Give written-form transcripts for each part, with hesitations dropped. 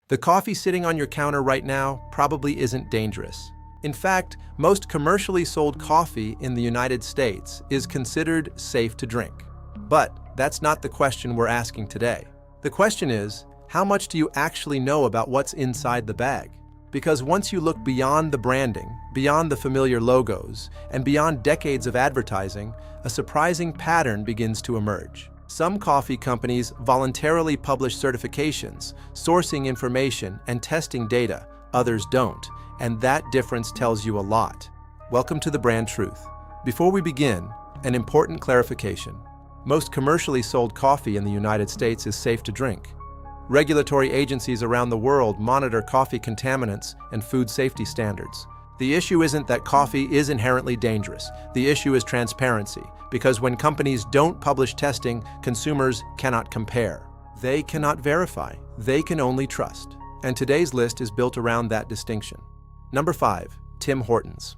The coffee sitting on your counter right now probably isn't dangerous. In fact, most commercially sold coffee in the United States is considered safe to drink. But that's not the question we're asking today. The question is, how much do you actually know about what's inside the bag? Because once you look beyond the branding, beyond the familiar logos, and beyond decades of advertising, a surprising pattern begins to emerge. Some coffee companies voluntarily publish certifications, sourcing information, and testing data. Others don't, and that difference tells you a lot. Welcome to the Brand Truth. Before we begin, an important clarification. Most commercially sold coffee in the United States is safe to drink. Regulatory agencies around the world monitor coffee contaminants and food safety standards. The issue isn't that coffee is inherently dangerous. The issue is transparency, because when companies don't publish testing, consumers cannot compare. They cannot verify. They can only trust. And today's list is built around that distinction. Number 5, Tim Hortons.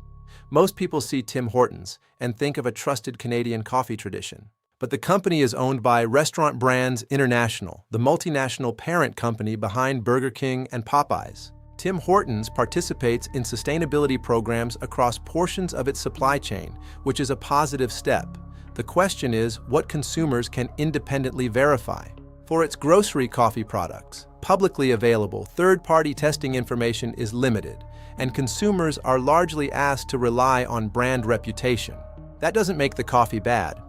Most people see Tim Hortons and think of a trusted Canadian coffee tradition. But the company is owned by Restaurant Brands International, the multinational parent company behind Burger King and Popeyes. Tim Hortons participates in sustainability programs across portions of its supply chain, which is a positive step. The question is what consumers can independently verify. For its grocery coffee products, publicly available third-party testing information is limited, and consumers are largely asked to rely on brand reputation. That doesn't make the coffee bad.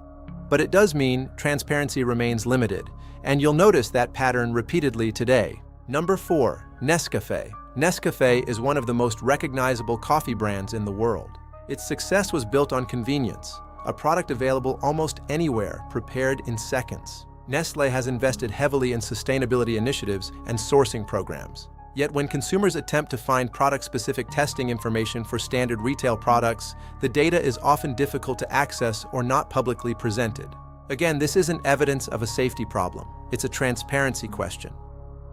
But it does mean transparency remains limited, and you'll notice that pattern repeatedly today. Number 4, Nescafé. Nescafé is one of the most recognizable coffee brands in the world. Its success was built on convenience, a product available almost anywhere, prepared in seconds. Nestlé has invested heavily in sustainability initiatives and sourcing programs. Yet when consumers attempt to find product-specific testing information for standard retail products, the data is often difficult to access or not publicly presented. Again, this isn't evidence of a safety problem. It's a transparency question.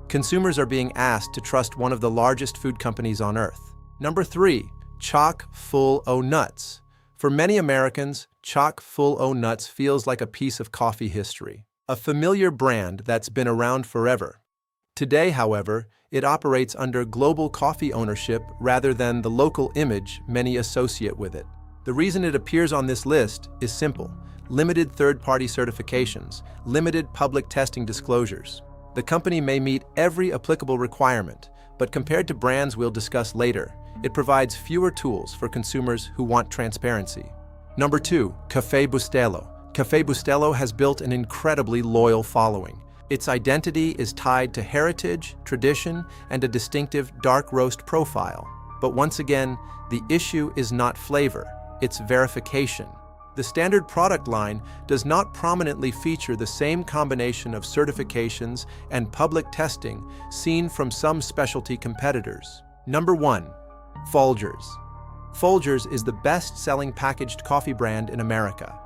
Consumers are being asked to trust one of the largest food companies on earth. Number 3, Chock Full O Nuts. For many Americans, Chock Full O Nuts feels like a piece of coffee history, a familiar brand that's been around forever. Today, however, it operates under global coffee ownership rather than the local image many associate with it. The reason it appears on this list is simple: limited third-party certifications, limited public testing disclosures. The company may meet every applicable requirement, but compared to brands we'll discuss later, it provides fewer tools for consumers who want transparency. Number 2, Café Bustelo. Café Bustelo has built an incredibly loyal following. Its identity is tied to heritage, tradition, and a distinctive dark roast profile. But once again, the issue is not flavor, it's verification. The standard product line does not prominently feature the same combination of certifications and public testing seen from some specialty competitors. Number 1, Folgers. Folgers is the best-selling packaged coffee brand in America.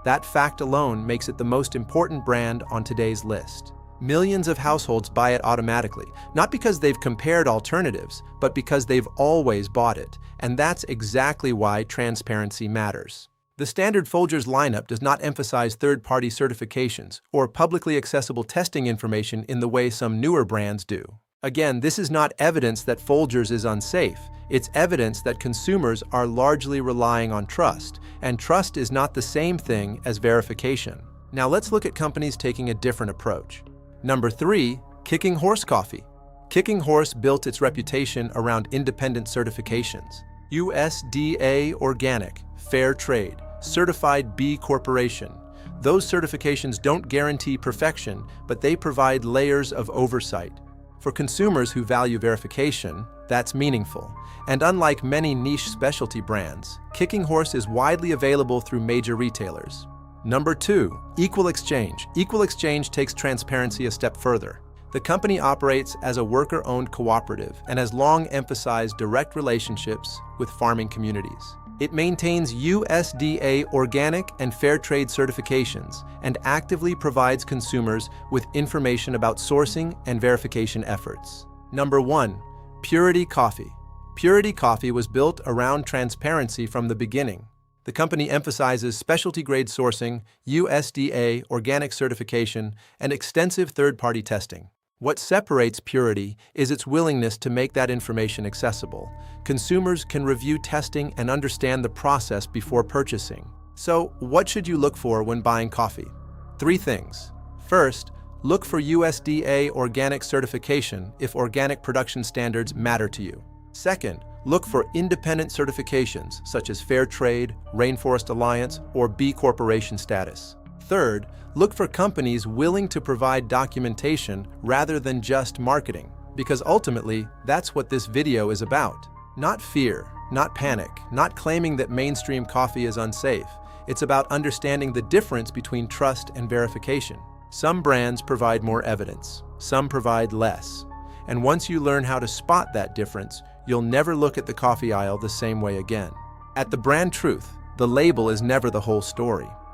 That fact alone makes it the most important brand on today's list. Millions of households buy it automatically, not because they've compared alternatives, but because they've always bought it, and that's exactly why transparency matters. The standard Folgers lineup does not emphasize third-party certifications or publicly accessible testing information in the way some newer brands do. Again, this is not evidence that Folgers is unsafe. It's evidence that consumers are largely relying on trust, and trust is not the same thing as verification. Now let's look at companies taking a different approach. Number 3, Kicking Horse Coffee. Kicking Horse built its reputation around independent certifications. USDA Organic, Fair Trade, Certified B Corporation. Those certifications don't guarantee perfection, but they provide layers of oversight. For consumers who value verification, that's meaningful. And unlike many niche specialty brands, Kicking Horse is widely available through major retailers. Number 2, Equal Exchange. Equal Exchange takes transparency a step further. The company operates as a worker-owned cooperative and has long emphasized direct relationships with farming communities. It maintains USDA organic and fair trade certifications and actively provides consumers with information about sourcing and verification efforts. Number 1, Purity Coffee. Purity Coffee was built around transparency from the beginning. The company emphasizes specialty-grade sourcing, USDA organic certification, and extensive third-party testing. What separates purity is its willingness to make that information accessible. Consumers can review testing and understand the process before purchasing. So, what should you look for when buying coffee? 3 things. First, look for USDA organic certification if organic production standards matter to you. Second, look for independent certifications such as Fair Trade, Rainforest Alliance, or B Corporation status. Third, look for companies willing to provide documentation rather than just marketing, because ultimately, that's what this video is about. Not fear, not panic, not claiming that mainstream coffee is unsafe. It's about understanding the difference between trust and verification. Some brands provide more evidence, some provide less. And once you learn how to spot that difference, you'll never look at the coffee aisle the same way again. At The Brand Truth, the label is never the whole story.